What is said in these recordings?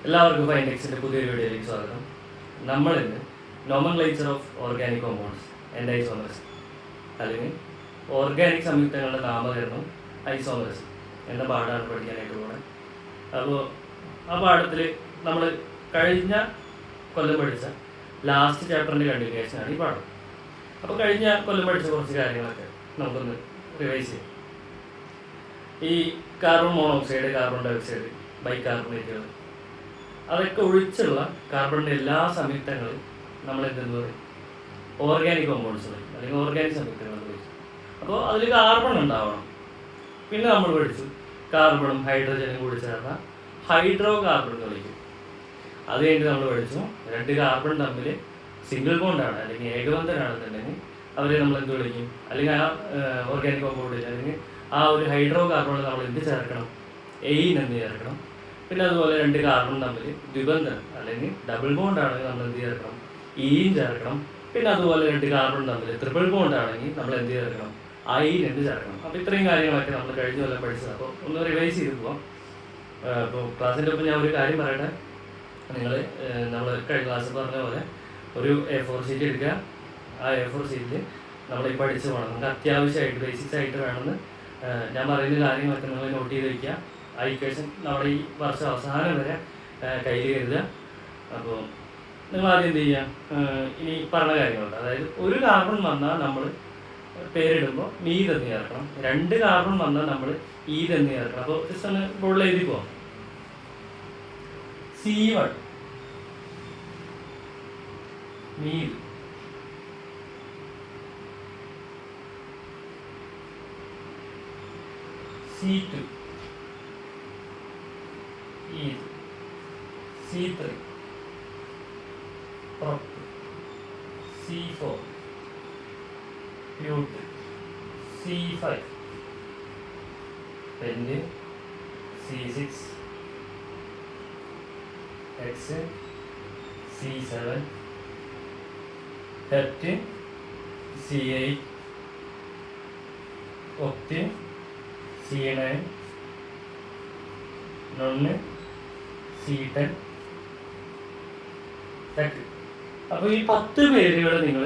എല്ലാവർക്കും ഫൈൻഡെക്സിൻ്റെ പുതിയൊരു വീഡിയോയിലേക്ക് സ്വാഗതം. നമ്മളിന്ന് nomenclature of organic compounds and isomers അല്ലെങ്കിൽ ഓർഗാനിക് സംയുക്തങ്ങളുടെ നാമകരണവും ഐസോമേഴ്സ് എന്ന പാഠമാണ് പഠിക്കാനായിട്ട് പോകുന്നത്. അപ്പോൾ ആ പാഠത്തിൽ നമ്മൾ കഴിഞ്ഞ കൊല്ലം പഠിച്ച ലാസ്റ്റ് ചാപ്റ്ററിൻ്റെ കണ്ടിന്യൂഷനാണ് ഈ പാഠം. അപ്പോൾ കഴിഞ്ഞ കൊല്ലം പഠിച്ച കുറച്ച് കാര്യങ്ങളൊക്കെ നമുക്കൊന്ന് റിവൈസ് ചെയ്യാം. ഈ കാർബൺ മോണോക്സൈഡ്, കാർബൺ ഡയോക്സൈഡ്, ബൈകാർബണേറ്റുകൾ അതൊക്കെ ഒഴിച്ചുള്ള കാർബണിൻ്റെ എല്ലാ സംയുക്തങ്ങളും നമ്മൾ എന്തെന്ന് പറയും? ഓർഗാനിക് കോമ്പൗണ്ട്സ് അല്ലെങ്കിൽ ഓർഗാനിക് സംയുക്തങ്ങൾ എന്ന് വിളിച്ചു. അപ്പോൾ അതിൽ കാർബൺ ഉണ്ടാവണം. പിന്നെ നമ്മൾ പഠിച്ചു കാർബണും ഹൈഡ്രജനും കൂടി ചേർന്ന ഹൈഡ്രോ കാർബൺ എന്ന് വിളിക്കും. അത് കഴിഞ്ഞ് നമ്മൾ പഠിച്ചു രണ്ട് കാർബൺ തമ്മിൽ സിംഗിൾ ബോണ്ടാണ് അല്ലെങ്കിൽ ഏകബന്ധനാണെന്നുണ്ടെങ്കിൽ അവരെ നമ്മൾ എന്ത് വിളിക്കും? അല്ലെങ്കിൽ ആ ഓർഗാനിക് കോമ്പൗണ്ടിൽ അല്ലെങ്കിൽ ആ ഒരു ഹൈഡ്രോ കാർബണിൽ നമ്മൾ എന്ത് ചേർക്കണം? എയിൻ എന്ന് ചേർക്കണം. പിന്നെ അതുപോലെ രണ്ട് കാർബൺ തമ്മിൽ ദ്വിബന്ധനം അല്ലെങ്കിൽ ഡബിൾ ബോണ്ട് ആണെങ്കിൽ നമ്മൾ എന്ത് ചേർക്കണം? ഈൻ ചേർക്കണം. പിന്നെ അതുപോലെ രണ്ട് കാർബൺ തമ്മിൽ ട്രിപ്പിൾ ബോണ്ട് ആണെങ്കിൽ നമ്മൾ എന്ത് ചേർക്കണം? ഐൻ എന്ന് ചേർക്കണം. അപ്പോൾ ഇത്രയും കാര്യങ്ങളൊക്കെ നമ്മൾ കഴിഞ്ഞ കൊല്ലം പഠിച്ചത്. അപ്പോൾ ഒന്ന് റിവൈസ് ചെയ്ത് പോവാം. അപ്പോൾ ക്ലാസ്സിൻ്റെ ഒപ്പം ഞാൻ ഒരു കാര്യം പറയട്ടെ. നിങ്ങൾ നമ്മൾ കഴിഞ്ഞ ക്ലാസ്സിൽ പറഞ്ഞ പോലെ ഒരു A4 ഷീറ്റ് എടുക്കുക. ആ A4 ഷീറ്റിൽ നമ്മൾ ഈ പഠിച്ച് പോകണം. നമുക്ക് അത്യാവശ്യമായിട്ട് ബേസിക്സ് ആയിട്ട് വേണമെന്ന് ഞാൻ പറയുന്ന കാര്യങ്ങളൊക്കെ നിങ്ങൾ നോട്ട് ചെയ്ത് വയ്ക്കുക. ആ ഇക്വേഷൻ നമ്മുടെ ഈ വർഷം അവസാനം വരെ കയ്യിൽ കരുതുക. അപ്പോൾ നിങ്ങൾ ആദ്യം എന്ത് ചെയ്യുക? ഇനി പറഞ്ഞ കാര്യങ്ങളുണ്ട്. അതായത് ഒരു കാർബൺ വന്നാൽ നമ്മൾ പേരിടുമ്പോൾ മീത് എന്ന് ചേർക്കണം. രണ്ട് കാർബൺ വന്നാൽ നമ്മൾ ഈത് എന്ന് ചേർക്കണം. അപ്പോൾ ജസ്റ്റ് ഒന്ന് ബോർഡിൽ എഴുതി പോവാം. C1 മീത്, C2 ഈത്, C3 prop, C4 put, C5 pent, C6 hex, C7 hept, C8 oct, C9 none, C10 തെറ്റ്. അപ്പോൾ ഈ 10 പേരുകൾ നിങ്ങൾ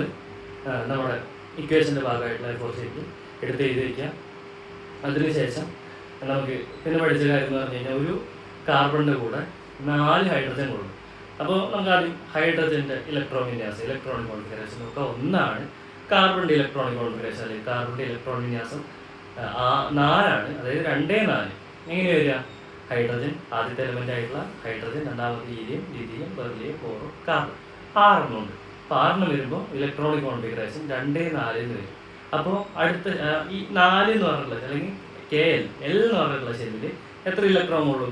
നമ്മുടെ ഇക്വേഷൻ്റെ ഭാഗമായിട്ടുള്ള കുറച്ചേക്ക് എടുത്ത് എഴുതി വയ്ക്കുക. അതിനുശേഷം നമുക്ക് പിന്നെ പഠിച്ച കാര്യം എന്ന് പറഞ്ഞു കഴിഞ്ഞാൽ ഒരു കാർബണിൻ്റെ കൂടെ 4 ഹൈഡ്രജൻ കൊടുക്കും. അപ്പോൾ നമുക്ക് ആദ്യം ഹൈഡ്രജൻ്റെ ഇലക്ട്രോൺ വിന്യാസം, ഇലക്ട്രോണിക് കോൺഫിഗറേഷൻ ഒക്കെ ഒന്നാണ്. കാർബണിൻ്റെ ഇലക്ട്രോണിക് കോൺഫിഗറേഷൻ അല്ലെങ്കിൽ കാർബണിൻ്റെ ഇലക്ട്രോൺ വിന്യാസം 4ആണ്. അതായത് 2 4. എങ്ങനെ വരിക? ഹൈഡ്രജൻ ആദ്യത്തെ എലമെൻ്റ് ആയിട്ടുള്ള ഹൈഡ്രജൻ, രണ്ടാമത്തെ ലിഥിയം, ബെർലിയം, ബോറോൺ, കാർബൺ 6 ഉണ്ട്. അപ്പോൾ 6 വരുമ്പോൾ ഇലക്ട്രോണിക് കോൺഫിഗറേഷൻ 2 4 എന്ന് വരും. അപ്പോൾ അടുത്ത ഈ 4 എന്ന് പറഞ്ഞിട്ടുള്ള അല്ലെങ്കിൽ KL എന്ന് പറഞ്ഞിട്ടുള്ള ഷെല്ലിൽ എത്ര ഇലക്ട്രോൺ ഉള്ളൂ?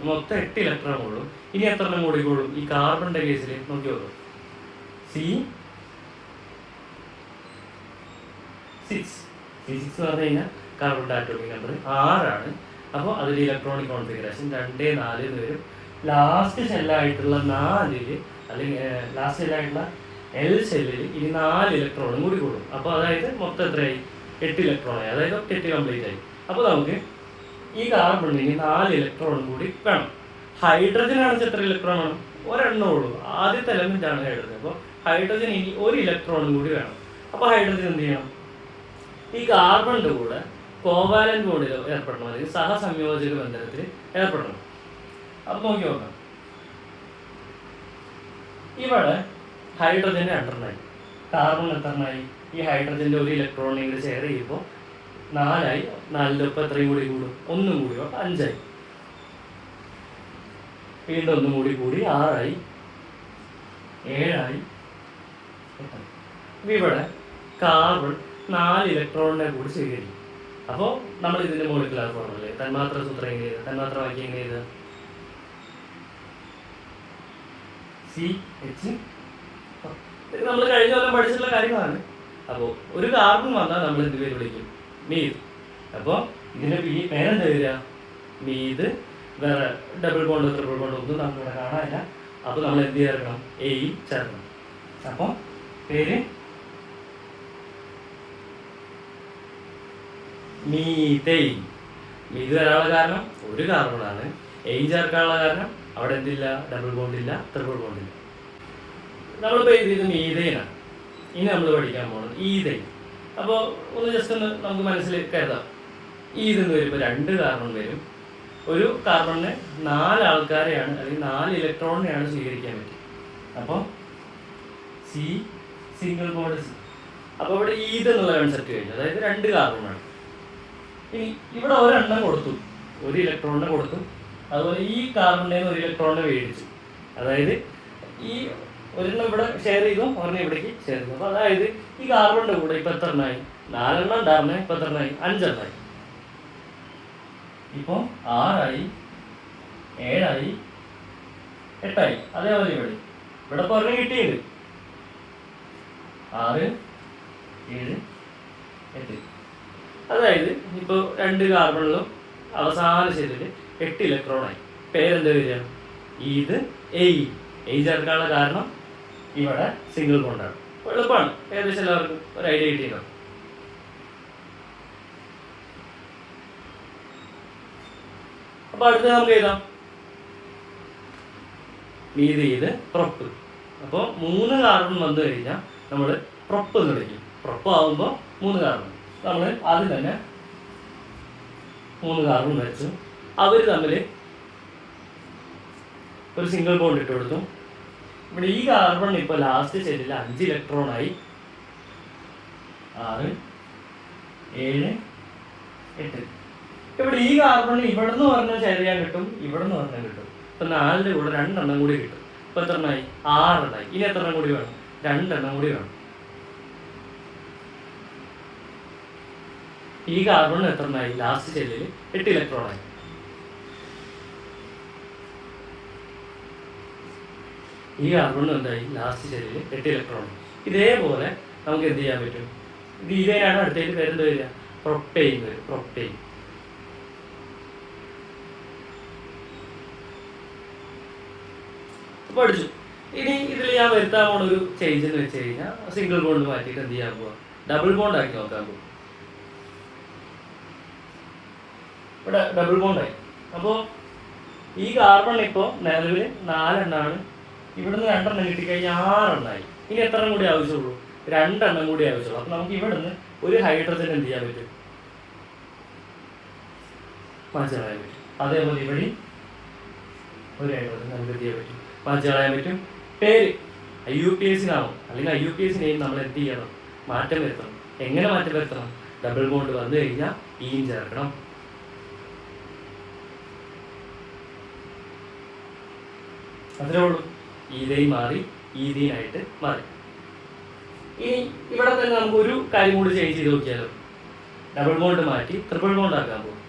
മൊത്തം 8 ഇലക്ട്രോൺ ഉള്ളൂ. ഇനി എത്ര എണ്ണം കൂടിക്കോളും? ഈ കാർബണിൻ്റെ കേസിൽ നോക്കി നോക്കും. C6 എന്ന് പറഞ്ഞു കഴിഞ്ഞാൽ കാർബണിൻ്റെ ആറ്റോമിക് നമ്പർ 6ആണ്. അപ്പോൾ അതിൽ ഇലക്ട്രോണിക് കോൺഫിഗറേഷൻ 2 4 എന്ന് വരും. ലാസ്റ്റ് ഷെല്ലായിട്ടുള്ള 4 അല്ലെങ്കിൽ ലാസ്റ്റ് ഷെല്ലായിട്ടുള്ള L ഷെല്ലിൽ ഇനി 4 ഇലക്ട്രോണും കൂടി കൂടും. അപ്പോൾ അതായത് മൊത്തം എത്രയായി? 8 ഇലക്ട്രോണായി. അതായത് 8 കംപ്ലീറ്റ് ആയി. അപ്പോൾ നമുക്ക് ഈ കാർബണിന് 4 ഇലക്ട്രോണും കൂടി വേണം. ഹൈഡ്രജൻ ആണെങ്കിൽ എത്ര ഇലക്ട്രോൺ വേണം? ഒരെണ്ണം ഉള്ളൂ. ആദ്യത്തെ എലമെൻ്റ് ആണ് ഹൈഡ്രജൻ. അപ്പോൾ ഹൈഡ്രജൻ ഇനി 1 ഇലക്ട്രോണും കൂടി വേണം. അപ്പോൾ ഹൈഡ്രജൻ എന്ത് ചെയ്യണം? ഈ കാർബണിൻ്റെ കൂടെ കോവാലന്റ് ബോണ്ടിൽ ഏർപ്പെടണം, അല്ലെങ്കിൽ സഹസംയോജക ബന്ധനത്തിൽ ഏർപ്പെടണം. അത് നോക്കി നോക്കാം. ഇവിടെ ഹൈഡ്രജന് 2 കാർബൺ എത്രണ്ണായി? ഈ ഹൈഡ്രജൻ്റെ ഒരു ഇലക്ട്രോണിനെ കൂടി ഷെയർ ചെയ്യുമ്പോൾ 4ആയി. 4ൻ്റെ ഒപ്പം എത്രയും കൂടി കൂടും? 1 കൂടി. അപ്പോൾ 5ആയി. വീണ്ടും 1 കൂടി 6ആയി, 7ആയി, 8ആയി. ഇവിടെ കാർബൺ 4 ഇലക്ട്രോണിനെ കൂടി സ്വീകരിക്കും. അപ്പോൾ നമ്മൾ ഇതിൻ്റെ മോളിക്കുലാർ ഫോർമുല തന്മാത്ര സൂത്രം എങ്ങനെ ചെയ്ത് തന്മാത്ര വാക്യം എങ്ങനെ ചെയ്ത് CH ഇത് നമ്മൾ കഴിഞ്ഞ കൊല്ലം പഠിച്ചിട്ടുള്ള കാര്യങ്ങളാണ്. അപ്പോൾ ഒരു കാർബൺ വന്നാൽ നമ്മൾ എന്ത് പേര് വിളിക്കും? മീത്. അപ്പോൾ ഇതിൻ്റെ പേരെന്താ വരിക? മീത്. വേറെ ഡബിൾ ബോണ്ട് ട്രിപ്പിൾ ബോണ്ട് ഒന്നും നമുക്കിവിടെ കാണാനില്ല. അപ്പോൾ നമ്മൾ എന്ത് ചേർക്കണം? എയിൽ ചേർക്കണം. അപ്പോൾ പേര് മീതെയ്ൻ. മീത് വരാനുള്ള കാരണം ഒരു കാർബണാണ്. എയിൻ ചേർക്കാനുള്ള കാരണം അവിടെ എന്തില്ല? ഡബിൾ ബോണ്ട് ഇല്ല, ട്രിപ്പിൾ ബോണ്ട് ഇല്ല. നമ്മളിപ്പോൾ ഇത് മീഥൈനാണ്. ഇനി നമ്മൾ പഠിക്കാൻ പോകുന്നത് ഈഥൈൻ. അപ്പോൾ ഒന്ന് ജസ്റ്റ് ഒന്ന് നമുക്ക് മനസ്സിൽ കരുതാം. ഈതെന്ന് വരുമ്പോൾ 2 കാർബൺ വരും. ഒരു കാർബണിന് 4 ആൾക്കാരെയാണ് അല്ലെങ്കിൽ 4 ഇലക്ട്രോണിനെയാണ് സ്വീകരിക്കാൻ പറ്റും. അപ്പോൾ സി സിംഗിൾ ബോണ്ട് സി. അപ്പോൾ ഇവിടെ ഈത് എന്നുള്ള കൺസെപ്റ്റ് കഴിഞ്ഞു. അതായത് 2 കാർബണാണ്. ഇനി ഇവിടെ ഒരെണ്ണം കൊടുത്തു, ഒരു ഇലക്ട്രോണിനെ കൊടുത്തു. അതുപോലെ ഈ കാർബണിൽ നിന്ന് ഒരു ഇലക്ട്രോണിനെ മേടിച്ചു. അതായത് ഈ ഒരെണ്ണം ഇവിടെ ഷെയർ ചെയ്തു, ഒരെണ്ണം ഇവിടേക്ക് ഷെയർ ചെയ്തു. അപ്പോൾ അതായത് ഈ കാർബണിൻ്റെ കൂടെ ഇപ്പം എത്ര എണ്ണമായി? 4 എണ്ണം ഉണ്ടായിരുന്നേ, ഇപ്പം എത്ര എണ്ണമായി? 5 എണ്ണമായി. ഇപ്പോൾ 6 ആയി, 7 ആയി, 8 ആയി. അതേപോലെ ഇവിടെ ഇപ്പോൾ ഒരെണ്ണം കിട്ടിയത് 6, 7, 8. അതായത് ഇപ്പോൾ 2 കാർബണിലും അവസാന ശരീരത്തിൽ 8 ഇലക്ട്രോണായി. പേരെന്താ വരിക? ഇത് എയ് ചേർക്കാനുള്ള കാരണം ഇവിടെ സിംഗിൾ ബോണ്ടാണ്. എളുപ്പമാണ്, ഏകദേശം എല്ലാവർക്കും ഒരു ഐഡിയ കിട്ടിയിട്ടുണ്ടാവും. അപ്പോൾ അടുത്ത് നമുക്ക് എഴുതാം ഇത് പ്രൊപ്പ്. അപ്പോൾ 3 കാർബൺ വന്നു കഴിഞ്ഞാൽ നമ്മൾ പ്രൊപ്പ് എന്ന് വിളിക്കും. പ്രൊപ്പ് ആകുമ്പോൾ 3 കാർബൺ. നമ്മൾ ആദ്യം തന്നെ 3 കാർബൺ വരച്ചു. അവർ തമ്മിൽ ഒരു സിംഗിൾ ബോണ്ട് ഇട്ട് കൊടുത്തു. ഇവിടെ ഈ കാർബൺ ഇപ്പോൾ ലാസ്റ്റ് ഷെല്ലിൽ 5 ഇലക്ട്രോണായി. 6, 7, 8. ഇവിടെ ഈ കാർബൺ ഇവിടെ നിന്ന് പറഞ്ഞാൽ ഷെയർ ചെയ്യാൻ കിട്ടും, ഇവിടെ നിന്ന് പറഞ്ഞാൽ കിട്ടും. ഇപ്പം 4ന്റെ കൂടെ 2 എണ്ണം കൂടി കിട്ടും. ഇപ്പം എത്ര എണ്ണമായി? 6 എണ്ണമായി. ഇനി എത്ര എണ്ണം കൂടി വേണം? 2 എണ്ണം കൂടി വേണം. ഈ കാർബണിന് എത്ര എണ്ണമായി? ലാസ്റ്റ് ഷെല്ലിൽ 8 ഇലക്ട്രോണായി. ഈ കാർബണിന് എന്തായി? ലാസ്റ്റ് ഷെല്ലിൽ 8 ഇലക്ട്രോൺ. ഇതേപോലെ നമുക്ക് എന്ത് ചെയ്യാൻ പറ്റും? ഇത് ഇതേനാണ് അടുത്തേക്ക് പേരെന്ത് വരിക? പ്രൊപ്പെയിൻ വരും. പ്രൊപ്പെയിൻ. പഠിച്ചു. ഇനി ഇതിൽ ഞാൻ വരുത്താൻ പോണ ഒരു ചേഞ്ച് എന്ന് വെച്ച് കഴിഞ്ഞാൽ സിംഗിൾ ബോണ്ട് മാറ്റിയിട്ട് എന്ത് ചെയ്യാൻ പോവാ? ഡബിൾ ബോണ്ട് ആക്കി നോക്കാൻ പോകും. ഇവിടെ ഡബിൾ ബോണ്ടായി. അപ്പോൾ ഈ കാർബൺ ഇപ്പോൾ നിലവിൽ 4 എണ്ണമാണ്. ഇവിടുന്ന് 2 എണ്ണം കിട്ടിക്കഴിഞ്ഞാൽ 6 എണ്ണമായി. ഇനി എത്ര എണ്ണം കൂടി ആവശ്യമുള്ളൂ? 2 എണ്ണം കൂടി ആവശ്യമുള്ളൂ. അപ്പോൾ നമുക്ക് ഇവിടുന്ന് ഒരു ഹൈഡ്രജൻ എന്ത് ചെയ്യാൻ പറ്റും? മാറ്റി കളയാൻ പറ്റും. അതേപോലെ ഇവിടെ ഒരു ഹൈഡ്രജൻ നമുക്ക് എന്ത് ചെയ്യാൻ പറ്റും? മാറ്റി കളയാൻ പറ്റും. പേര് IUPAC നാമം അല്ലെങ്കിൽ IUPAC നെയിം നമ്മൾ എന്ത് ചെയ്യണം? മാറ്റം വരുത്തണം. എങ്ങനെ മാറ്റം വരുത്തണം? ഡബിൾ ബോണ്ട് വന്നു കഴിഞ്ഞാൽ ഈൻ ചേർക്കണം. അത്രേ ഉള്ളൂ. ഈഥൈൻ മാറി ഈഥീനായിട്ട് മാറി. ഇനി ഇവിടെ തന്നെ നമുക്ക് ഒരു കാര്യം കൂടി ചേഞ്ച് ചെയ്ത് നോക്കിയാലോ? ഡബിൾ ബോണ്ട് മാറ്റി ട്രിപ്പിൾ ബോണ്ട് ആക്കാൻ പോകും.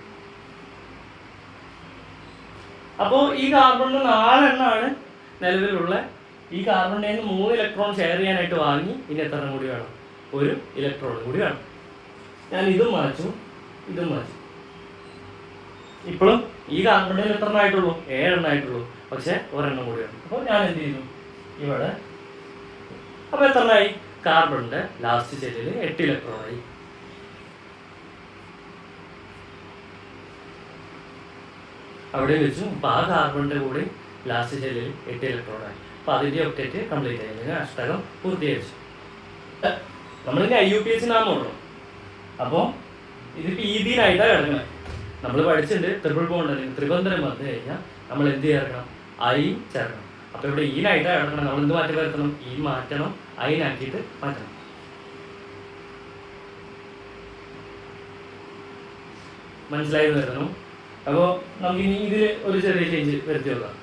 അപ്പോൾ ഈ കാർബണിന് 4 എണ്ണമാണ് നിലവിലുള്ള. ഈ കാർബണിൽ നിന്ന് 3 ഇലക്ട്രോൺ ഷെയർ ചെയ്യാനായിട്ട് വാങ്ങി. ഇനി എത്ര എണ്ണം കൂടി വേണം? ഒരു ഇലക്ട്രോൺ കൂടി വേണം. ഞാൻ ഇതും മാച്ചു, ഇതും മാച്ചു. ഇപ്പോഴും ഈ കാർബണിൽ എത്ര എണ്ണം ആയിട്ടുള്ളൂ? 7 എണ്ണം ആയിട്ടുള്ളൂ. പക്ഷെ ഒരെണ്ണം കൂടി വേണം. അപ്പോൾ ഞാൻ എന്ത് ചെയ്തു? ഇവിടെ അപ്പോൾ എത്ര എണ്ണമായി? കാർബണിന്റെ ലാസ്റ്റ് ഷെല്ലിൽ 8 ഇലക്ട്രോണായി. അവിടെ വെച്ചു. അപ്പോൾ ആ കാർബണിന്റെ കൂടെ ലാസ്റ്റ് ഷെല്ലിൽ 8 ഇലക്ട്രോണായി. അപ്പോൾ അതിൻ്റെ ഒക്ടേറ്റ് കംപ്ലീറ്റ് ആയി. അല്ലെങ്കിൽ അഷ്ടകം പൂർത്തീകരിച്ചു. നമ്മളിനി IUPAC നാമമുള്ളൂ. അപ്പോൾ ഇതിപ്പോൾ ഈഥീനായിട്ടാണ് കിടക്കുന്നത്. നമ്മൾ പഠിച്ചിട്ടുണ്ട് ട്രിപ്പിൾ ബോണ്ട് അല്ലെങ്കിൽ ത്രിബന്ധനം വന്നു കഴിഞ്ഞാൽ നമ്മൾ എന്ത് ചേർക്കണം? ഐൻ ചേർക്കണം. അപ്പോൾ ഇവിടെ ഈനായിട്ടാണ് കിടക്കണം. നമ്മൾ എന്ത് മാറ്റി വരുത്തണം? ഈ മാറ്റണം, ഐനാക്കിയിട്ട് മാറ്റണം. മനസ്സിലായെന്ന് വരുത്തണം. അപ്പോൾ നമുക്കിനി ഇതിൽ ഒരു ചെറിയ ചേഞ്ച് വരുത്തി നോക്കാം.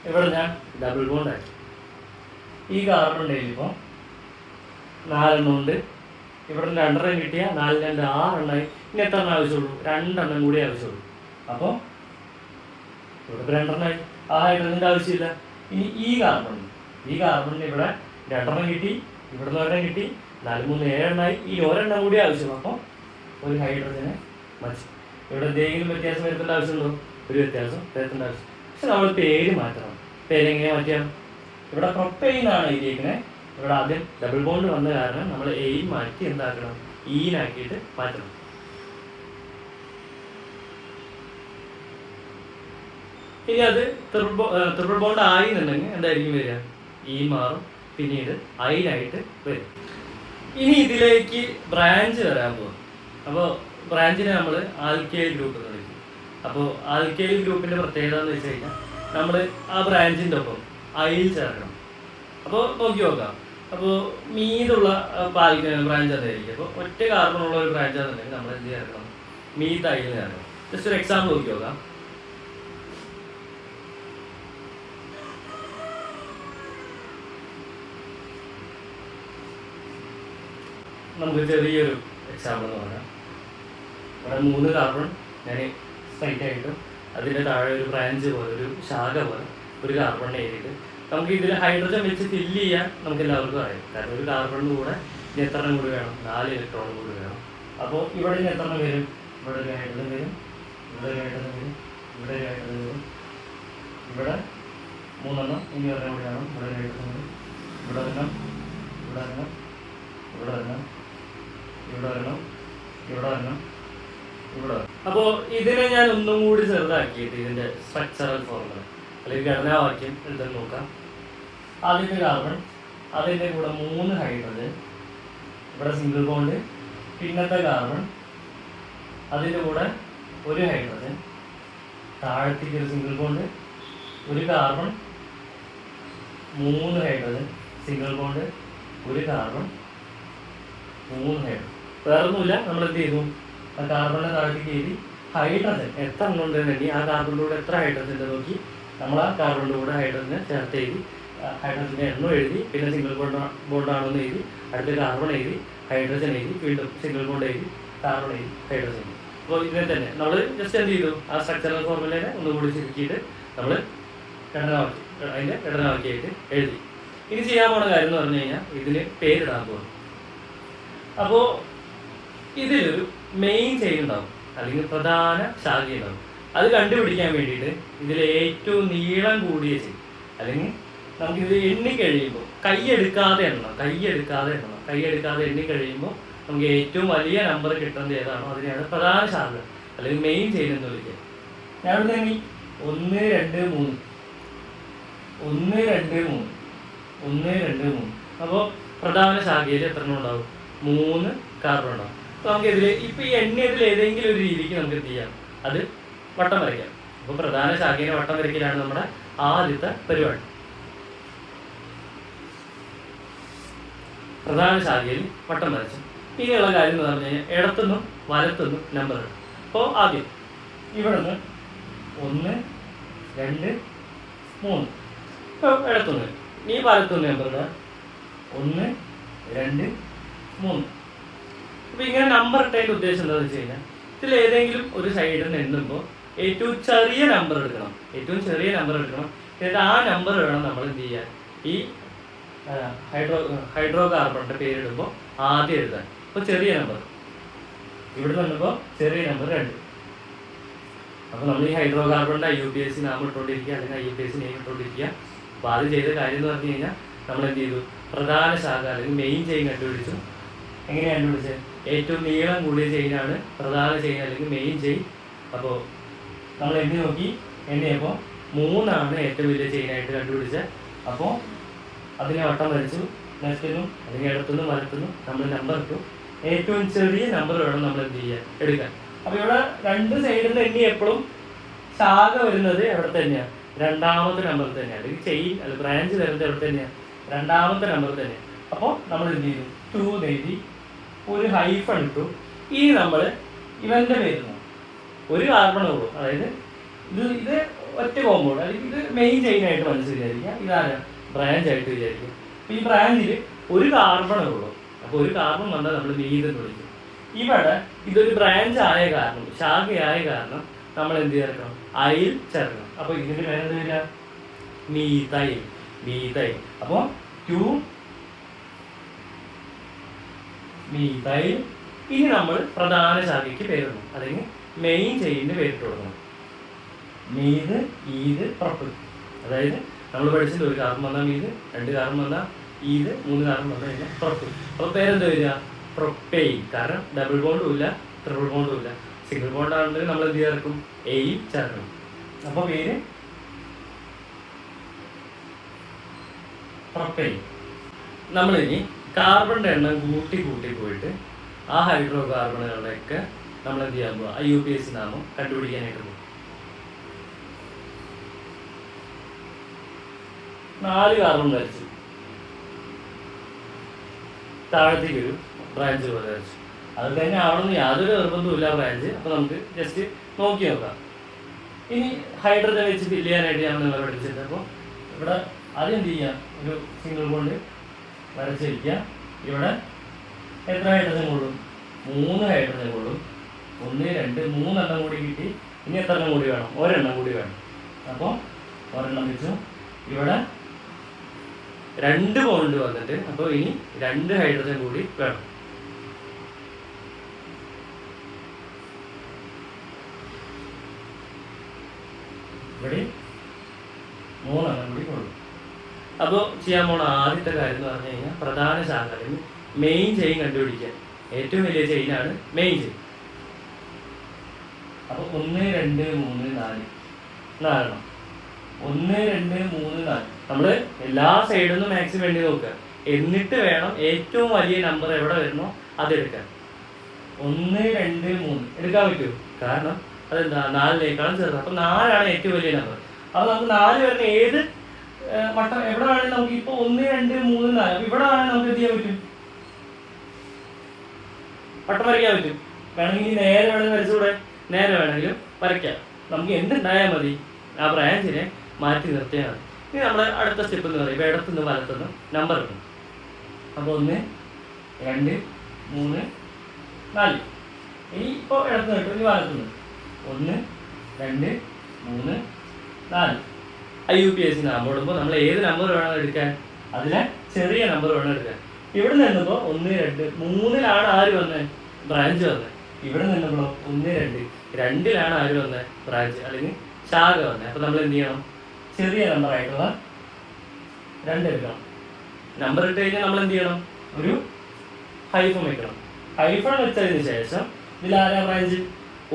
ഇവിടെ ഞാൻ ഡബിൾ ബോണ്ട് ആക്കി. ഈ കാർബൺ ഇപ്പോൾ 4 എണ്ണം ഉണ്ട്. ഇവിടെ 2 എണ്ണം കിട്ടിയാൽ 4 2 6 എണ്ണമായി. ഇനി എത്ര എണ്ണം ആവശ്യമുള്ളൂ? 2 എണ്ണം കൂടി ആവശ്യമുള്ളൂ. അപ്പോൾ ഇവിടെ 2 എണ്ണമായി. ആ ഹൈഡ്രജൻ്റെ ആവശ്യമില്ല. ഇനി ഈ കാർബണിന് ഇവിടെ 2 എണ്ണം കിട്ടി, ഇവിടെ നിന്ന് 1 കിട്ടി, 4 3 7 എണ്ണമായി. ഈ ഒരെണ്ണം കൂടി ആവശ്യമുള്ളൂ. അപ്പോൾ ഒരു ഹൈഡ്രജനെ മതി. ഇവിടെ എന്തെങ്കിലും വ്യത്യാസം വരുത്തേണ്ട ആവശ്യമുണ്ടോ? ഒരു വ്യത്യാസം വരുത്തേണ്ട ആവശ്യം. പക്ഷെ നമ്മൾ പേര് മാറ്റണം. പേരെങ്ങനെ മാറ്റിയാൽ? ഇവിടെ പ്രൊപ്പെയിൻ ആണ് എഴുതിയിരിക്കുന്നത്. ഇവിടെ ആദ്യം ഡബിൾ ബോണ്ട് വന്ന കാരണം നമ്മൾ എയിൻ മാറ്റി എന്താക്കണം? ഈനാക്കിയിട്ട് മാറ്റണം. ഇനി അത് ട്രിപ്പിൾ ബോണ്ട് ആയി എന്നുണ്ടെങ്കിൽ എന്തായിരിക്കും വരിക? ഈ മാറും, പിന്നീട് അയിനായിട്ട് വരും. ഇനി ഇതിലേക്ക് ബ്രാഞ്ച് വരാൻ പോകും. അപ്പോൾ ബ്രാഞ്ചിനെ നമ്മൾ ആൽക്കൈൽ ഗ്രൂപ്പ് എന്ന് വിളിക്കും. അപ്പോൾ ആൽക്കൈൽ ഗ്രൂപ്പിൻ്റെ പ്രത്യേകത എന്ന് വെച്ച് കഴിഞ്ഞാൽ നമ്മൾ ആ ബ്രാഞ്ചിൻ്റെ ഒപ്പം അയിൽ ചേർക്കണം. അപ്പോൾ നോക്കി നോക്കാം. അപ്പോൾ മീതുള്ള ബ്രാഞ്ച് അതായിരിക്കും. അപ്പോൾ ഒറ്റ കാർബണുള്ള ഒരു ബ്രാഞ്ച് ആണെന്നുണ്ടെങ്കിൽ നമ്മൾ എന്ത് ചേർക്കണം? മീത്ത് അയിൽ ചേർക്കണം. ജസ്റ്റ് ഒരു എക്സാമ്പിൾ നോക്കി നോക്കാം. നമുക്ക് ചെറിയൊരു എക്സാമ്പിൾ എന്ന് പറഞ്ഞാൽ ഇവിടെ 3 കാർബൺ ഞാൻ സ്ട്രൈറ്റ് ആയിട്ടും അതിൻ്റെ താഴെ ഒരു ബ്രാഞ്ച് പോലെ ഒരു ശാഖ പോലെ ഒരു കാർബണിനെ എഴുതിയിട്ട് നമുക്ക് ഇതിൽ ഹൈഡ്രജൻ വെച്ച് ഫില്ല് ചെയ്യാൻ നമുക്ക് എല്ലാവർക്കും അറിയാം. കാരണം ഒരു കാർബണിന് കൂടെ ഇനി എത്ര എണ്ണം കൂടി വേണം? 4 ഇലക്ട്രോൺ കൂടി വേണം. അപ്പോൾ ഇവിടെ ഇനി എത്ര എണ്ണം വരും? ഇവിടെ ഒരു ഹൈഡ്രജൻ വരും, ഇവിടെ ഒരു ഹൈഡ്രജൻ വരും, ഇവിടെ ഒരു ഹൈഡ്രജൻ വരും, ഇവിടെ 3 എണ്ണം ഇനി ഒരെണ്ണം കൂടി വേണം. ഇവിടെ ഒരു ഹൈഡ്രജൻ വരും, ഇവിടെ ഒരെണ്ണം, ഇവിടെ ഒരെണ്ണം, ഇവിടെ ഒരെണ്ണം, ഇവിടെ വരണം, ഇവിടെ വരണം, ഇവിടെ. അപ്പോൾ ഇതിനെ ഞാൻ ഒന്നും കൂടി ചെറുതാക്കിയിട്ട് ഇതിൻ്റെ സ്ട്രക്ചറൽ ഫോർമുല അല്ലെങ്കിൽ ഘടനാവാക്യം എഴുതാൻ നോക്കാം. ആദ്യത്തെ കാർബൺ, അതിൻ്റെ കൂടെ 3 ഹൈഡ്രജൻ, ഇവിടെ സിംഗിൾ ബോണ്ട്, പിന്നത്തെ കാർബൺ, അതിൻ്റെ കൂടെ 1 ഹൈഡ്രജൻ, താഴത്തേക്ക് ഒരു single bond, 1 carbon, 3 hydrogen, single bond, 1 carbon, 3 hydrogen. വേറൊന്നുമില്ല, നമ്മൾ എന്ത് ചെയ്തു? ആ കാർബണിനെ താഴത്തേക്ക് എഴുതി ഹൈഡ്രജൻ എത്ര എണ്ണം ഉണ്ടെന്നുണ്ടെങ്കിൽ ആ കാർബണിൻ്റെ കൂടെ എത്ര ഹൈഡ്രജൻ ഉണ്ട് നോക്കി നമ്മൾ ആ കാർബണിൻ്റെ കൂടെ ഹൈഡ്രജനെ ചേർത്ത് എഴുതി, ഹൈഡ്രജൻ്റെ എണ്ണം എഴുതി, പിന്നെ സിംഗിൾ ബോണ്ടാണെന്ന് എഴുതി, അടുത്ത കാർബൺ എഴുതി, ഹൈഡ്രജൻ എഴുതി, വീണ്ടും സിംഗിൾ ബോണ്ട് എഴുതി, കാർബൺ എഴുതി, ഹൈഡ്രജൻ എഴുതി. അപ്പോൾ ഇതിനെ തന്നെ നമ്മൾ ജസ്റ്റ് എന്ത് ചെയ്തു? ആ സ്ട്രക്ചറൽ ഫോർമുലേനെ ഒന്നുകൂടി ചുരുക്കിയിട്ട് നമ്മൾ അതിൻ്റെ ഘടനാവാക്യമായിട്ട് എഴുതി. ഇനി ചെയ്യാൻ പോണ കാര്യം എന്ന് പറഞ്ഞു കഴിഞ്ഞാൽ ഇതിന് പേരിടാൻ പോകുന്നു. അപ്പോൾ ഇതിലൊരു മെയിൻ ചെയിൻ ഉണ്ടാവും, അല്ലെങ്കിൽ പ്രധാന ശാഖയുണ്ടാവും. അത് കണ്ടുപിടിക്കാൻ വേണ്ടിയിട്ട് ഇതിൽ ഏറ്റവും നീളം കൂടിയ ചെയിൻ, അല്ലെങ്കിൽ നമുക്കിത് എണ്ണിക്കഴിയുമ്പോൾ കൈയെടുക്കാതെ എണ്ണിക്കഴിയുമ്പോൾ നമുക്ക് ഏറ്റവും വലിയ നമ്പർ കിട്ടുന്നത് ഏതാണോ അതിനെയാണ് പ്രധാന ശാഖ അല്ലെങ്കിൽ മെയിൻ ചെയിൻ എന്ന് വിളിക്കുക. ഞാനിവിടെ എണ്ണി 1 2 3 1 2 3 1 2 3. അപ്പോൾ പ്രധാന ശാഖയിൽ എത്ര എണ്ണം ഉണ്ടാവും? 3 കാർബൺ ഉണ്ടാവും. അപ്പോൾ നമുക്കിതിൽ ഇപ്പോൾ ഈ എണ്ണിയതിൽ ഏതെങ്കിലും ഒരു രീതിക്ക് നമുക്ക് എന്ത് ചെയ്യാം? അത് വട്ടം വരയ്ക്കാം. അപ്പോൾ പ്രധാന ശാഖയെ വട്ടം വരയ്ക്കലാണ് നമ്മുടെ ആദ്യത്തെ പരിപാടി. പ്രധാന ശാഖയിൽ വട്ടം വരച്ചു. ഇനിയുള്ള കാര്യം എന്ന് പറഞ്ഞു കഴിഞ്ഞാൽ ഇടത്തുനിന്നും വലത്തുനിന്നും നമ്പർ ഇടും. അപ്പോൾ ആദ്യം ഇവിടെ നിന്ന് 1 2 3. ഇപ്പോൾ ഇടത്തുനിന്ന് നീ വലത്തുനിന്ന് നമ്പർ ഇടുക 1 2 3. അപ്പോൾ ഇങ്ങനെ നമ്പർ ഇട്ടതിൻ്റെ ഉദ്ദേശം എന്താണെന്ന് വെച്ച് കഴിഞ്ഞാൽ ഇതിൽ ഏതെങ്കിലും ഒരു സൈഡിൽ നിന്ന് എണ്ണുമ്പോൾ ഏറ്റവും ചെറിയ നമ്പർ എടുക്കണം. എന്നിട്ട് ആ നമ്പർ വേണം നമ്മൾ എന്ത് ചെയ്യാൻ? ഈ ഹൈഡ്രോ കാർബണിൻ്റെ പേരിടുമ്പോൾ ആദ്യം എഴുതാൻ. അപ്പോൾ ചെറിയ നമ്പർ ഇവിടെ നിന്നുമ്പോൾ ചെറിയ നമ്പർ 2. അപ്പോൾ നമ്മൾ ഈ ഹൈഡ്രോ കാർബണിൻ്റെ IUPAC നാം ഇട്ടുകൊണ്ടിരിക്കുക, അല്ലെങ്കിൽ IUPAC നെയിം ഇട്ടുകൊണ്ടിരിക്കുക. അപ്പോൾ ആദ്യം ചെയ്ത കാര്യം എന്ന് പറഞ്ഞു കഴിഞ്ഞാൽ നമ്മൾ എന്ത് ചെയ്തു? പ്രധാന ശാഖ അല്ലെങ്കിൽ മെയിൻ ചെയിൻ കണ്ടുപിടിച്ചു. എങ്ങനെയാണ് കണ്ടുപിടിച്ചത്? ഏറ്റവും നീളം കൂടിയ ചെയിനാണ് പ്രധാന ചെയിൻ അല്ലെങ്കിൽ മെയിൻ ചെയിൻ. അപ്പോൾ നമ്മൾ എണ്ണിയപ്പോൾ 3 ഏറ്റവും വലിയ ചെയിനായിട്ട് കണ്ടുപിടിച്ചത്. അപ്പോൾ അതിനെ വട്ടം വരച്ചു. ലെഫ്റ്റിനും അല്ലെങ്കിൽ ഇടത്തുനിന്നും വലത്തുനിന്നും നമ്മൾ നമ്പർ ഇട്ടു. ഏറ്റവും ചെറിയ നമ്പർ വേണം നമ്മൾ എന്ത് ചെയ്യാൻ? എടുക്കാൻ. അപ്പോൾ ഇവിടെ 2 സൈഡിൽ നിന്ന് എണ്ണി എപ്പോഴും ശാഖ വരുന്നത് എവിടെ തന്നെയാണ്? 2ാമത്തെ നമ്പർ തന്നെയാണ്. അല്ലെങ്കിൽ ചെയിൻ അല്ല ബ്രാഞ്ച് വരുന്നത് എവിടെ തന്നെയാണ്? 2ാമത്തെ നമ്പർ തന്നെയാണ്. അപ്പോൾ നമ്മൾ എന്ത് ചെയ്തു? 2 എഴുതി, ഒരു ഹൈഫൺ ഇട്ടു. ഇനി നമ്മൾ ഇവൻ്റെ പേരുന്നു ഒരു കാർബണേ ഉള്ളൂ, അതായത് ഇത് ഒറ്റ കോമ്പൗണ്ട്, അല്ലെങ്കിൽ ഇത് മെയിൻ ചെയിനായിട്ട് മനസ്സിൽ വിചാരിക്കുക. ഇതാണ് ബ്രാഞ്ച് ആയിട്ട് വിചാരിക്കുക. അപ്പോൾ ഈ ബ്രാഞ്ചിൽ ഒരു കാർബണേ ഉള്ളൂ. അപ്പോൾ ഒരു കാർബൺ വന്നാൽ നമ്മൾ മീതെന്ന് വിളിക്കും. ഇവിടെ ഇതൊരു ബ്രാഞ്ച് ആയ കാരണം, ശാഖയായ കാരണം നമ്മൾ എന്ത് ചേർക്കണം? അയിൽ ചേർക്കണം. അപ്പോൾ ഇതിൻ്റെ പേരെന്ത് വരിക? മീതൈൽ. അപ്പോൾ 2 മീതൈൽ. ഇനി നമ്മൾ പ്രധാന ശാഖയ്ക്ക് പേരിടണം, അല്ലെങ്കിൽ മെയിൻ ചെയിനിന് പേരിട്ട് കൊടുക്കണം. ഈത് പ്രൊപ്പൽ. അതായത് നമ്മൾ പഠിച്ചിട്ട് ഒരു കാർബൺ വന്നാൽ മീത്, 2 കാർബൺ വന്നാൽ ഈത്, 3 കാർബൺ വന്നാൽ കഴിഞ്ഞാൽ പ്രൊപ്പൽ. അപ്പോൾ പേരെന്താ വരിക? പ്രൊപ്പെയിൻ. കാരണം ഡബിൾ ബോണ്ടും ഇല്ല, ട്രിപ്പിൾ ബോണ്ടും ഇല്ല. സിംഗിൾ ബോണ്ട് ആണെങ്കിൽ നമ്മൾ എന്ത് ചേർക്കും? എയിൽ ചേർക്കണം. അപ്പോൾ പേര് പ്രൊപ്പൈൻ. നമ്മളിനി കാർബണിൻ്റെ എണ്ണം കൂട്ടി കൂട്ടി പോയിട്ട് ആ ഹൈഡ്രോ കാർബണുകളുടെയൊക്കെ നമ്മൾ എന്ത് ചെയ്യാൻ പോവുക, IUPAC നാമം കണ്ടുപിടിക്കാനായിട്ട് പോകും. 4 കാർബൺ വരച്ചു, താഴത്തേക്ക് ഒരു ബ്രാഞ്ച് പോലെ വരച്ചു. അത് തന്നെ ആവണമെന്ന് യാതൊരു നിർബന്ധമില്ല ബ്രാഞ്ച്. അപ്പോൾ നമുക്ക് ജസ്റ്റ് നോക്കി നോക്കാം. ഇനി ഹൈഡ്രജൻ വെച്ച് ഫില്ല് ചെയ്യാനായിട്ട് ഞാൻ നിങ്ങളെ പഠിപ്പിച്ചിട്ട്, അപ്പോൾ ഇവിടെ ആദ്യം എന്ത് ചെയ്യാം, ഒരു സിംഗിൾ ബോണ്ട് വരച്ചിരിക്കുക. ഇവിടെ എത്ര ഹൈഡ്രജൻ കൊള്ളും? 3 ഹൈഡ്രജൻ കൊള്ളും. 1 2 3 എണ്ണം കൂടി കിട്ടി. ഇനി എത്ര എണ്ണം കൂടി വേണം? ഒരെണ്ണം കൂടി വേണം. അപ്പോൾ ഒരെണ്ണം വെച്ചു. ഇവിടെ 2 ബോണ്ട് വന്നിട്ട്, അപ്പോൾ ഇനി 2 ഹൈഡ്രജൻ കൂടി വേണം. ഇവിടെ 3 എണ്ണം കൂടി കൊള്ളും. അപ്പോൾ ചെയ്യാൻ പോണ ആദ്യത്തെ കാര്യം എന്ന് പറഞ്ഞു കഴിഞ്ഞാൽ പ്രധാന ശാഖ അല്ലെങ്കിൽ മെയിൻ ചെയിൻ കണ്ടുപിടിക്കുക. ഏറ്റവും വലിയ ചെയിനാണ് മെയിൻ ചെയിൻ. അപ്പോൾ 1 2 3 4 4. 1 2 3 4 നമ്മൾ എല്ലാ സൈഡിൽ നിന്നും മാക്സിമം വേണ്ടി നോക്കുക. എന്നിട്ട് വേണം ഏറ്റവും വലിയ നമ്പർ എവിടെ വരണോ അതെടുക്കാൻ. 1 2 3 എടുക്കാൻ പറ്റുമോ? കാരണം അതെന്താ, 4-നേക്കാളും ചെറുത്. അപ്പം 4 ഏറ്റവും വലിയ നമ്പർ. അപ്പോൾ നമുക്ക് 4 വരുന്ന ഏത് വട്ടം എവിടെ വേണമെങ്കിൽ നമുക്ക് ഇപ്പോൾ 1 2 3 4 അപ്പോൾ ഇവിടെ വേണമെങ്കിൽ നമുക്ക് എന്ത് ചെയ്യാൻ പറ്റും? വട്ടം വരയ്ക്കാൻ പറ്റും. വേണമെങ്കിൽ നേരെ വേണമെങ്കിൽ വരച്ചുകൂടെ? നേരെ വേണമെങ്കിലും വരയ്ക്കാം. നമുക്ക് എന്തുണ്ടായാൽ മതി, ആ ബ്രാഞ്ചിനെ മാറ്റി നിർത്തിയാൽ മതി. ഇനി നമ്മൾ അടുത്ത സ്റ്റെപ്പ് എന്ന് പറയുമ്പോൾ ഇടത്തുനിന്ന് വലത്തുനിന്ന് നമ്പർ ഇടും. അപ്പോൾ 1 2 3 4. ഇനി ഇപ്പോൾ ഇടത്തുനിന്ന് കിട്ടും, ഇനി വലത്തുനിന്ന് 1 2 3 4. IUPAC നാമം ഇടുമ്പോൾ നമ്മൾ ഏത് നമ്പർ വേണം എടുക്കാൻ? അതിലെ ചെറിയ നമ്പർ വേണം എടുക്കാൻ. ഇവിടെ നിന്നുമ്പോൾ 1 2 3-ലാണ് ആര് വന്നത്? ബ്രാഞ്ച് വന്നത്. ഇവിടെ നിന്നുമ്പോൾ 1 2 2-ലാണ് ആര് വന്നത്? ബ്രാഞ്ച് അല്ലെങ്കിൽ ശാഖ വന്നത്. അപ്പോൾ നമ്മൾ എന്ത് ചെയ്യണം? ചെറിയ നമ്പർ ആയിട്ടുള്ള 2 എടുക്കണം. നമ്പർ ഇട്ട് കഴിഞ്ഞാൽ നമ്മൾ എന്ത് ചെയ്യണം? ഒരു ഹൈഫൺ വെക്കണം. ഹൈഫൺ വെച്ചതിന് ശേഷം ഇതിലാരാ ബ്രാഞ്ച്?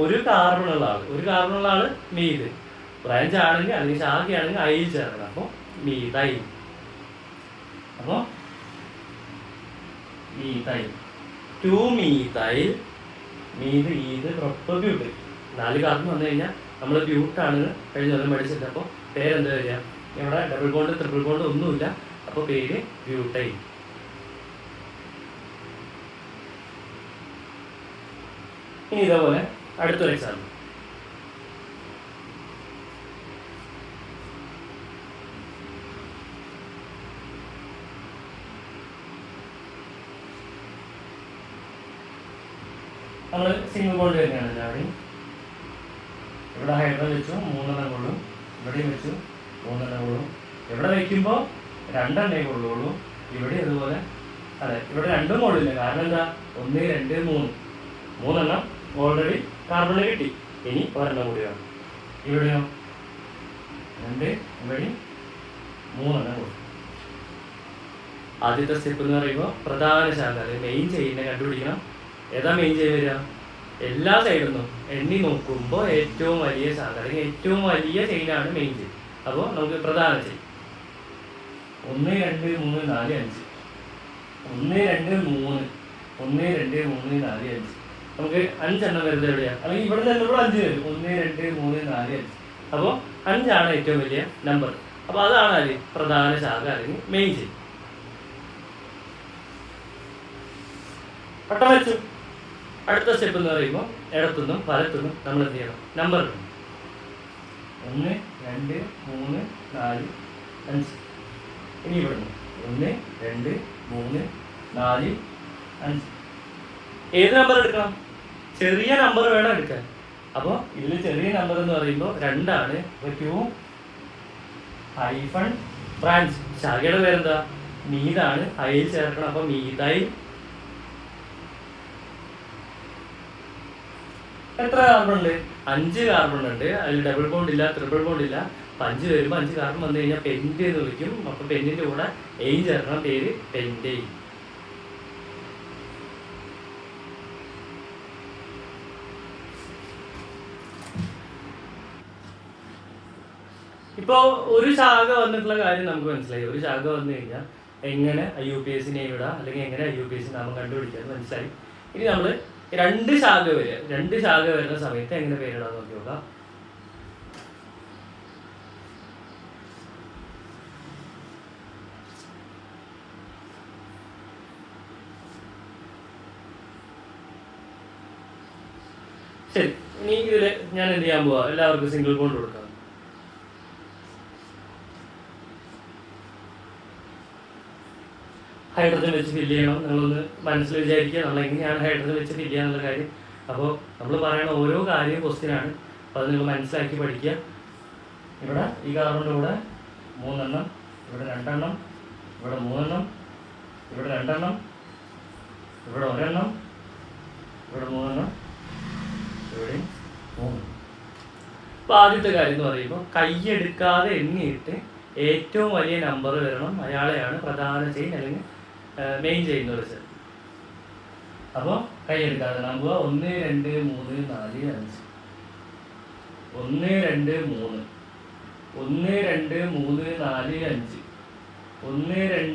ഒരു കാർബണുള്ള ആൾ. ഒരു കാർബണുള്ള ആൾ മീത്. ബ്രാഞ്ച് ആണെങ്കിൽ അല്ലെങ്കിൽ ശാഖയാണെങ്കിൽ അയിൽ ചേർക്കണം. അപ്പോൾ മീതൈൽ. അപ്പോൾ methyl 2 methyl meth eth prop but. 4 carbon വന്നു കഴിഞ്ഞാൽ നമ്മൾ ബ്യൂട്ടാണെന്ന് കഴിഞ്ഞ കൊല്ലം പഠിച്ചിട്ട്. അപ്പോൾ പേരെന്താ വരിക? ഇവിടെ ഡബിൾ ബോണ്ട് ട്രിപ്പിൾ ബോണ്ട് ഒന്നുമില്ല. അപ്പോൾ പേര് ബ്യൂട്ടൈൽ. ഇനി ഇതേപോലെ അടുത്തൊരു എക്സാമ്പിൾ. നമ്മൾ സിംഗിൾ ബോണ്ട് തന്നെയാണ് എല്ലാവരെയും. ഇവിടെ ഹൈഡ്രജൻ വെച്ചു 3 എണ്ണം കൊള്ളും. ഇവിടെയും വെച്ചു 3 എണ്ണം കൊള്ളും. ഇവിടെ വയ്ക്കുമ്പോൾ 2 എണ്ണേ കൊള്ളുള്ളൂ. ഇവിടെ അതുപോലെ. അതെ, ഇവിടെ 2 കൊള്ളില്ല. കാരണം എന്താ? 1 2 3 എണ്ണം ഓൾറെഡി കാർബണിൽ കിട്ടി. ഇനി ഒരെണ്ണം കൂടി വേണം. ഇവിടെയോ 2, ഇവിടെയും 3 എണ്ണം കൊള്ളും. ആദ്യത്തെ സ്റ്റെപ്പ് എന്ന് പറയുമ്പോൾ പ്രധാന ശാഖ മെയിൻ ചെയിനെ കണ്ടുപിടിക്കണം. ഏതാ മെയിൻ ചെയിൻ വരിക? എല്ലാ സൈഡിൽ നിന്നും എണ്ണി നോക്കുമ്പോൾ ഏറ്റവും വലിയ ശാഖ അല്ലെങ്കിൽ ഏറ്റവും വലിയ ചെയിനാണ് മെയിൻ ചെയിൻ. അപ്പോൾ നമുക്ക് പ്രധാന ചെയിൻ 1 2 3 4 5. 1 2 3 1 2 3 4 5. നമുക്ക് 5 എണ്ണം വരുന്നത് എവിടെയാണ്? അല്ലെങ്കിൽ ഇവിടെ തന്നെ കൂടെ 5 വരും. 1 2 3 4 5. അപ്പോൾ 5 ഏറ്റവും വലിയ നമ്പർ. അപ്പോൾ അതാണ് അതിൽ പ്രധാന ശാഖ അല്ലെങ്കിൽ മെയിൻ ചെയിൻ. വട്ടം വെച്ചു. അടുത്ത സ്റ്റെപ്പ് എന്ന് പറയുമ്പോൾ ഇടത്തുനിന്നും വലത്തുനിന്നും നമ്മൾ എന്ത് ചെയ്യണം? നമ്പർ ഇടണം. 1 2 3 4 5. ഇനി ഇവിടുന്ന് 1 2 3 4 5. ഏത് നമ്പർ എടുക്കണം? ചെറിയ നമ്പർ വേണം എടുക്കാൻ. അപ്പോൾ ഇതിൽ ചെറിയ നമ്പർ എന്ന് പറയുമ്പോൾ 2 2 ഹൈഫൺ ബ്രാഞ്ച്. ശാഖയുടെ പേരെന്താ? മീതാണ്. അയിൽ ചേർക്കണം. അപ്പോൾ മീതായിൽ. എത്ര കാർബൺ ഉണ്ട്? 5 കാർബൺ ഉണ്ട്. അതിൽ ഡബിൾ ബോണ്ട് ഇല്ല, ട്രിപ്പിൾ ബോണ്ട് ഇല്ല. 5 വരുമ്പോൾ 5 കാർബൺ വന്നു കഴിഞ്ഞാൽ പെന്റ് എന്ന് വിളിക്കും. അപ്പോൾ പെന്നിന്റെ കൂടെ എയിൻ ചേർക്കണം. പേര് പെന്റെയിൻ. ഇപ്പോൾ ഒരു ശാഖ വന്നിട്ടുള്ള കാര്യം നമുക്ക് മനസ്സിലായി. ഒരു ശാഖ വന്നു കഴിഞ്ഞാൽ എങ്ങനെ IUPAC നെയിം ഇടാം, അല്ലെങ്കിൽ എങ്ങനെ IUPAC നാമം കണ്ടുപിടിക്കാൻ മനസ്സിലായി. ഇനി നമ്മൾ രണ്ട് ശാഖ വരുന്ന സമയത്ത് എങ്ങനെ പേരിടാൻ നോക്കി നോക്കാം. ശരി, ഇനി ഇതിൽ ഞാൻ എന്ത് ചെയ്യാൻ പോവാ, എല്ലാവർക്കും സിംഗിൾ ബോണ്ട് കൊടുക്കാം. ഹൈഡ്രജൻ വെച്ച് ഫില്ല് ചെയ്യണം. നിങ്ങളൊന്ന് മനസ്സിൽ വിചാരിക്കുക നമ്മൾ എങ്ങനെയാണ് ഹൈഡ്രജൻ വെച്ച് ഫില്ല് ചെയ്യാന്നുള്ള കാര്യം. അപ്പോൾ നമ്മൾ പറയണ ഓരോ കാര്യം ക്വസ്റ്റ്യനാണ്. അപ്പോൾ അത് നിങ്ങൾ മനസ്സിലാക്കി പഠിക്കുക. ഇവിടെ ഈ കാർബണിൻ്റെ കൂടെ 3 എണ്ണം, ഇവിടെ 2 എണ്ണം, ഇവിടെ 3 എണ്ണം, ഇവിടെ 2 എണ്ണം, ഇവിടെ 1 എണ്ണം, ഇവിടെ 3 എണ്ണം, ഇവിടെ 3. അപ്പോൾ ആദ്യത്തെ കാര്യം എന്ന് പറയുമ്പോൾ കൈയെടുക്കാതെ എണ്ണിയിട്ട് ഏറ്റവും വലിയ നമ്പർ വരണം, അയാളെയാണ് പ്രധാന ചെയിൻ അല്ലെങ്കിൽ മെയിൻ ചെയിൻ എന്ന് വിളിച്ചത്. അപ്പോൾ കൈയെടുക്കാതെ നമ്പർ 1 2 3 4 5 1 2 3 1 2 3 4 5 1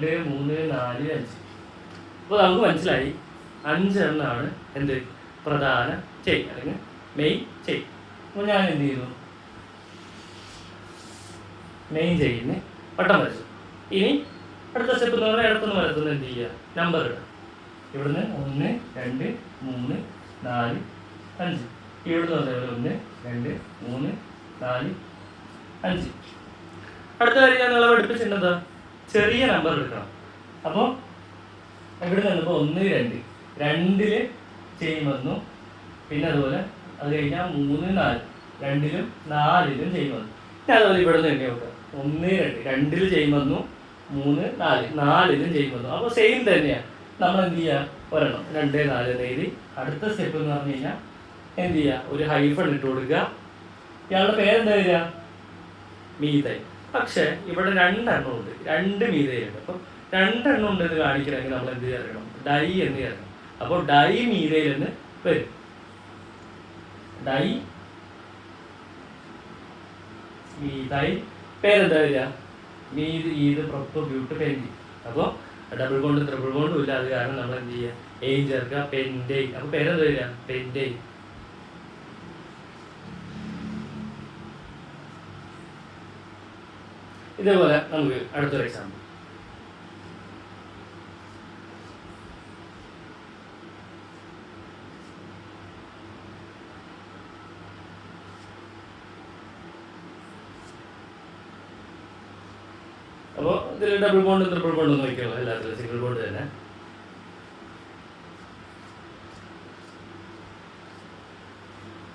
2 3 4 5. അപ്പോൾ നമുക്ക് മനസ്സിലായി 5 എണ്ണമാണ് എന്ത് പ്രധാന ചെയിൻ അല്ലെങ്കിൽ മെയിൻ ചെയിൻ. അപ്പോൾ ഞാൻ എന്ത് ചെയ്തു, മെയിൻ ചെയിന് വട്ടം വരച്ചു. ഇനി അടുത്ത സ്റ്റെപ്പ് എന്ന് പറഞ്ഞാൽ ഇടത്തുനിന്ന് വലത്തുനിന്ന് എന്ത് ചെയ്യുക, നമ്പർ ഇടുക. ഇവിടുന്ന് 1 2 3 4 5, ഇവിടുന്ന് അതേപോലെ 1 2 3 4 5. അടുത്ത കാര്യം ഞാൻ നിങ്ങളെ പഠിപ്പിച്ചിട്ടുണ്ടെന്താ, ചെറിയ നമ്പർ എടുക്കണം. അപ്പോൾ ഇവിടെ നിന്നപ്പോൾ 1 2 2 ചെയിൻ വന്നു. പിന്നെ അതുപോലെ അത് കഴിഞ്ഞാൽ 3 4 2 4 ചെയിൻ വന്നു. പിന്നെ അതുപോലെ ഇവിടെ നിന്ന് എണ്ണി നോക്കുക, 1 2 ചെയിൻ വന്നു, 3 4 4 ചെയിൻ വന്നു. അപ്പോൾ സെയിം തന്നെയാണ്. നമ്മൾ എന്ത് ചെയ്യുക, ഒരെണ്ണം 2 4 എഴുതി. അടുത്ത സ്റ്റെപ്പ് എന്ന് പറഞ്ഞു കഴിഞ്ഞാൽ എന്ത് ചെയ്യുക, ഒരു ഹൈഫൺ ഇട്ട് കൊടുക്കുക. ഇയാളുടെ പേരെന്താ വരിക, മീതൈൽ. പക്ഷേ ഇവിടെ 2 എണ്ണം ഉണ്ട്, 2 മീതൈലുണ്ട്. അപ്പോൾ 2 എണ്ണം ഉണ്ട് എന്ന് കാണിക്കണമെങ്കിൽ നമ്മൾ എന്ത് ചേർക്കണം, ഡൈ എന്ന് ചേർക്കണം. അപ്പോൾ ഡൈ മീതൈൽ എന്ന് വരും. ഡൈ മീതൈൽ പേരെന്താ വരിക, മീത് ഈത് പ്രൊപ്പ് ബ്യൂട്ട് പെൻഡി. അപ്പോൾ ഡബിൾ ബോണ്ട് ട്രിപ്പിൾ ബോണ്ടും ഇല്ല, അത് കാരണം നമ്മൾ എന്ത് ചെയ്യുക, എയിൻ ചേർക്കുക, പെൻഡെയിൻ. അപ്പോൾ പേരെന്താ വരിക, പെൻഡെയിൻ. ഇതേപോലെ നമുക്ക് അടുത്തൊരു എക്സാമ്പിൾ. അപ്പോൾ ഇതിൽ ഡബിൾ ബോണ്ടും ട്രിപ്പിൾ ബോണ്ടും നോക്കിയോ, എല്ലാത്തിലും സിംഗിൾ ബോണ്ട് തന്നെ.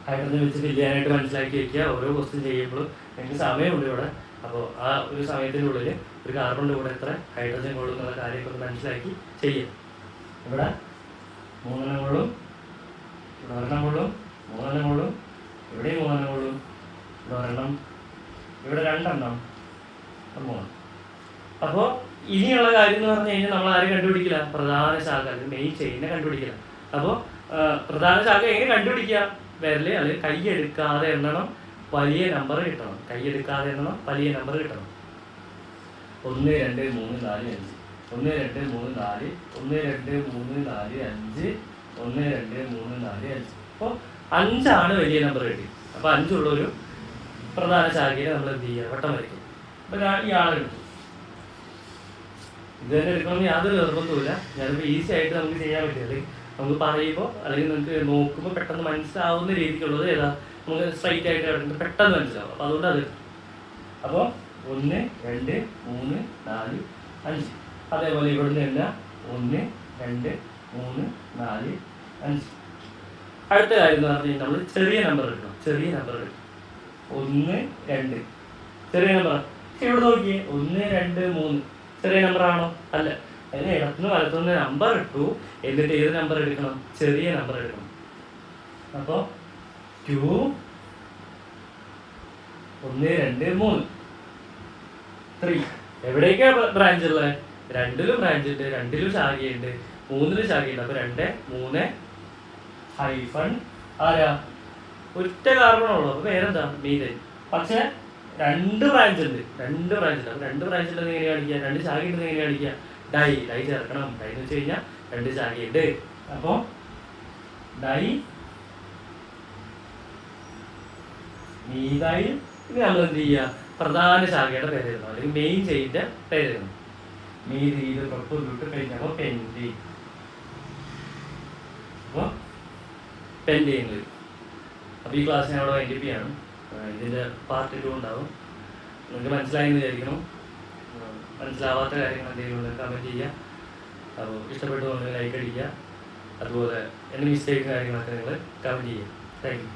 ഹൈഡ്രജൻ വെച്ച് ഫില്ല് ചെയ്യാനായിട്ട് മനസ്സിലാക്കി വയ്ക്കുക. ഓരോ ക്വസ്റ്റ്യൻ ചെയ്യുമ്പോഴും എനിക്ക് സമയമുണ്ട് ഇവിടെ. അപ്പോൾ ആ ഒരു സമയത്തിനുള്ളിൽ ഒരു കാർബണിൻ്റെ കൂടെ എത്ര ഹൈഡ്രജൻ കൊള്ളും എന്നുള്ള കാര്യമൊക്കെ ഒന്ന് മനസ്സിലാക്കി ചെയ്യുക. ഇവിടെ 3 എണ്ണം കൊള്ളും, ഇവിടെ 1 എണ്ണം കൊള്ളും, 3 എണ്ണം കൊള്ളും, ഇവിടെയും 3 എണ്ണം കൊള്ളും, ഇവിടെ 1 എണ്ണം, ഇവിടെ 2 എണ്ണം, 3. അപ്പോൾ ഇനിയുള്ള കാര്യം എന്ന് പറഞ്ഞു കഴിഞ്ഞാൽ നമ്മൾ ആരും കണ്ടുപിടിക്കില്ല, പ്രധാന ശാഖ മെയിൻ ചെയിനെ കണ്ടുപിടിക്കില്ല. അപ്പോൾ പ്രധാന ശാഖ എങ്ങനെ കണ്ടുപിടിക്കുക, വിരൽ അല്ലെങ്കിൽ കൈ എടുക്കാതെ എണ്ണണം, വലിയ നമ്പർ കിട്ടണം. കൈ എടുക്കാതെ എണ്ണണം, വലിയ നമ്പർ കിട്ടണം. 1 2 3 4 5 1 2 3 4 1 2 3 4 5 1 2 3 4 5. അപ്പോൾ 5 വലിയ നമ്പർ കിട്ടി. അപ്പോൾ 5 ഉള്ളൊരു പ്രധാന ശാഖയെ നമ്മൾ എന്ത് ചെയ്യുക, വട്ടം വരയ്ക്കും. അപ്പോൾ ഞാൻ ഈ ആളെടുത്തു. ഇത് തന്നെ എടുക്കണമെന്ന് യാതൊരു നിർബന്ധമില്ല. ഞാനിപ്പോൾ ഈസി ആയിട്ട് നമുക്ക് ചെയ്യാൻ പറ്റും. അല്ലെങ്കിൽ നമുക്ക് പറയുമ്പോൾ അല്ലെങ്കിൽ നമുക്ക് നോക്കുമ്പോൾ പെട്ടെന്ന് മനസ്സിലാവുന്ന രീതിക്കുള്ളത് ഏതാ, നമുക്ക് സ്ട്രൈറ്റ് ആയിട്ട് കിടക്കുന്നത് പെട്ടെന്ന് മനസ്സിലാവും. അപ്പോൾ അതുകൊണ്ട് അത്. അപ്പോൾ 1 2 3 4 5. അതേപോലെ ഇവിടുന്ന് തന്നെ 1 2 3 4 5. അടുത്ത കാര്യം എന്ന് പറഞ്ഞു കഴിഞ്ഞാൽ നമ്മൾ ചെറിയ നമ്പർ എടുക്കണം. ചെറിയ നമ്പർ എടുക്കണം. 1 2 ചെറിയ നമ്പർ. ഇവിടെ നോക്കിയേ, 1 2 3 ചെറിയ നമ്പർ ആണോ? അല്ല. അതിന് ഇടത്തുനിന്ന് വലത്തുനിന്ന് നമ്പർ ഇട്ടു. എന്നിട്ട് ഏത് നമ്പർ എടുക്കണം, ചെറിയ നമ്പർ എടുക്കണം. അപ്പോൾ 2 1 2 3 3. എവിടേക്കാ ബ്രാഞ്ച് ഉള്ളത്? 2ലും ബ്രാഞ്ച് ഉണ്ട്, 2ലും ശാഖയുണ്ട്, 3ലും ശാഖയുണ്ട്. അപ്പോൾ 2 3 ഹൈഫൺ ആരാ, ഒറ്റ കാർബണുള്ളൂ. അപ്പോൾ പേരെന്താ, മീതൈൻ. പക്ഷെ രണ്ട് ബ്രാഞ്ച് ഉണ്ട്. അപ്പോൾ രണ്ട് ബ്രാഞ്ച് ഉണ്ടെന്ന് എങ്ങനെ കാണിക്കുക? രണ്ട് ശാഖ ഉണ്ടെന്ന് എങ്ങനെ കാണിക്കുക? ഡൈ ചേർക്കണം. ഡൈ എന്ന് വെച്ച് കഴിഞ്ഞാൽ രണ്ട് ശാഖയുണ്ട്. അപ്പോൾ ഡൈ മീഥൈൽ. ഇനി നമ്മൾ എന്ത് ചെയ്യുക? പ്രധാന ശാഖയുടെ പേര് എഴുതണം, അല്ലെങ്കിൽ മെയിൻ ചെയിൻ്റെ പേര് എഴുതണം. മീഥൈൽ പ്രൊപ്പൈൽ കഴിഞ്ഞപ്പോൾ പെൻറ്റീൻ. അപ്പോൾ പെൻറ്റീൻ വരും. അപ്പോൾ ഈ ക്ലാസ് ഞാൻ അവിടെ വൈൻഡപ്പ് ചെയ്യാണ്. ഇതിൻ്റെ പാർട്ട് 2 ഉണ്ടാവും. നിങ്ങൾക്ക് മനസ്സിലായെന്ന് വിചാരിക്കണം. മനസ്സിലാവാത്ത കാര്യങ്ങൾ എന്തെങ്കിലും കമൻറ്റ് ചെയ്യുക. അപ്പോൾ ഇഷ്ടപ്പെട്ടു ലൈക്ക് അടിക്കുക. അതുപോലെ എൻ്റെ മിസ്റ്റേക്കും കാര്യങ്ങളൊക്കെ നിങ്ങൾ കമൻറ്റ് ചെയ്യുക. Thank you.